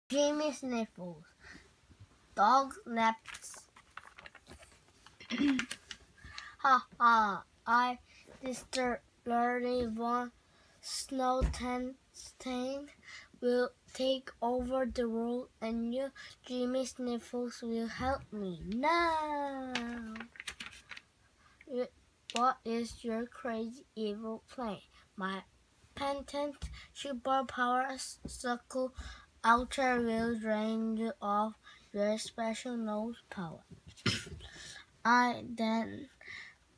Jimmy Sniffles, Dognapped. Ha ha! I disturbingly one snow stain will take over the world, and you, Jimmy Sniffles, will help me. No! What is your crazy evil plan? My patent superpower circle outer will drain you of your special nose power. I then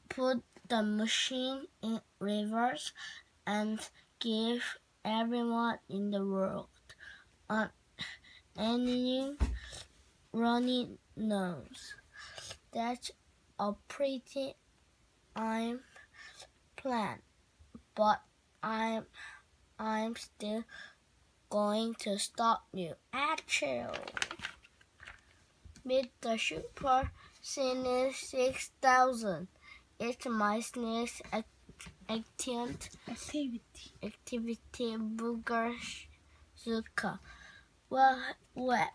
put the machine in reverse and give everyone in the world an annoying runny nose. That's a pretty plan, but I'm still going to stop you. Achoo! Meet the Super Sneeze 6000. It's my sneeze activity Booger Zuka. Well, oh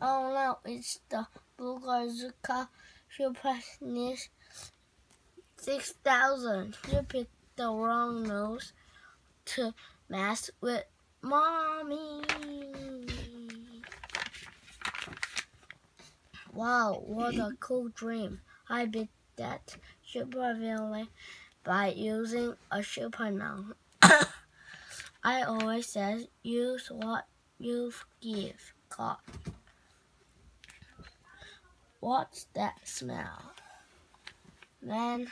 no, it's the Booger Zuka Super Sneeze 6000. You picked the wrong nose to mess with Mommy. Wow, what a cool dream. I beat that supervillain by using a super noun. I always said use what you give. God. What's that smell? When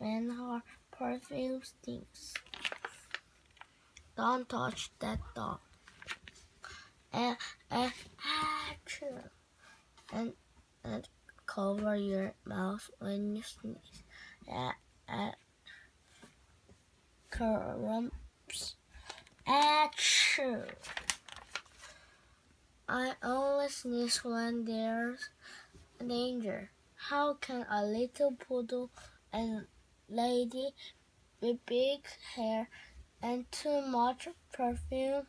her perfume stinks. Don't touch that dog. And cover your mouth when you sneeze. Crumps. Achoo! I only sneeze when there's danger. How can a little poodle and lady with big hair and too much perfume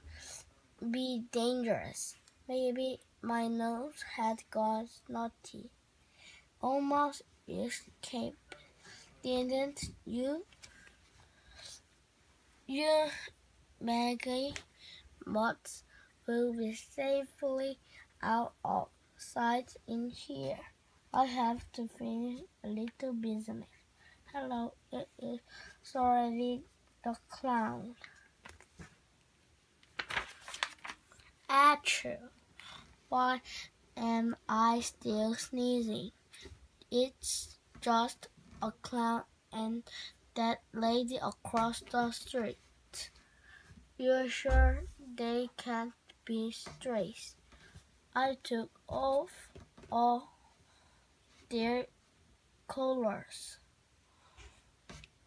be dangerous? Maybe my nose had got snotty. Almost escaped, didn't you? You Maggie Moths will be safely out of sight in here. I have to finish a little business. Hello, it is Sorry the Clown. Achoo! Why am I still sneezing? It's just a clown and that lady across the street. You're sure they can't be strays? I took off all their colors.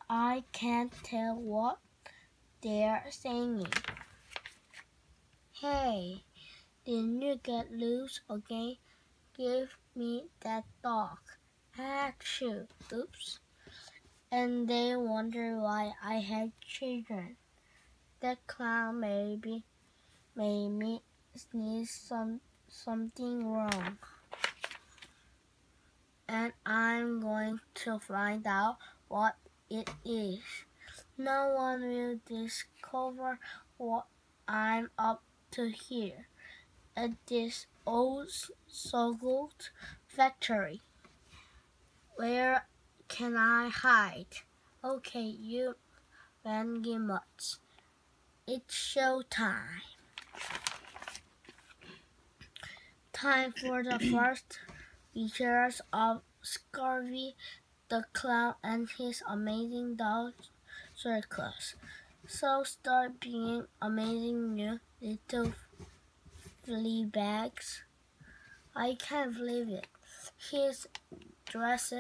I can't tell what they're singing. Hey, didn't you get loose again? Give me that dog. Achoo! Oops. And they wonder why I had children. That clown made me sneeze something wrong. And I'm going to find out what it is. No one will discover what I'm up to here at this old so-called factory. Where can I hide? Okay, you Vangy Mutts. It's show time. Time for the first features of Scurvy the Clown and his amazing dog circus. So start being amazing, you little flea bags. I can't believe it. He's dressed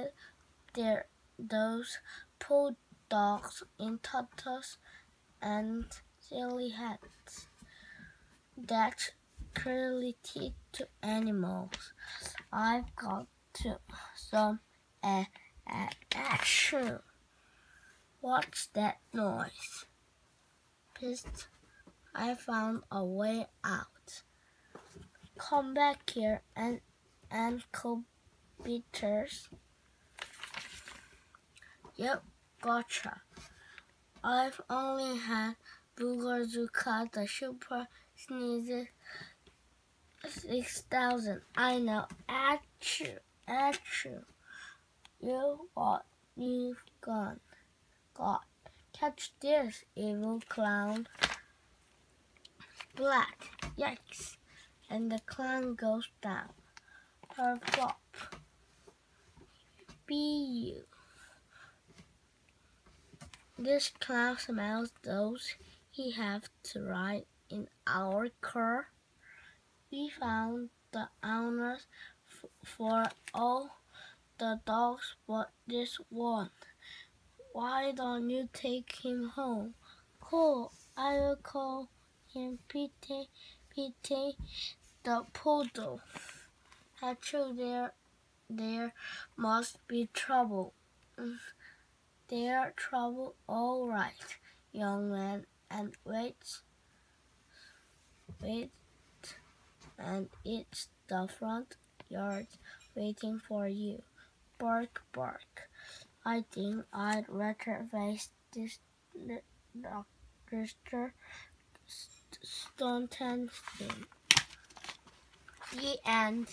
those poor dogs in tutus and silly hats. That's cruelty to animals. I've got to some action. What's that noise? Psst, I found a way out. come back here and ankle beaters. Yep, gotcha. I've only had Boogazuka the Super Sneezes 6,000. I know. Achoo, achoo. You what you've got. Catch this, evil clown. Black, yikes. And the clown goes down. Her flop. Be you. This clown smells those he have to ride in our car. We found the owners for all the dogs but this one. Why don't you take him home? Cool, I will call him Pete the poodle. Achoo, there must be trouble. There trouble, all right, young man, and wait, and it's the front yard waiting for you. Bark, bark. I think I'd rather face this Dr. Stonton thing. The end.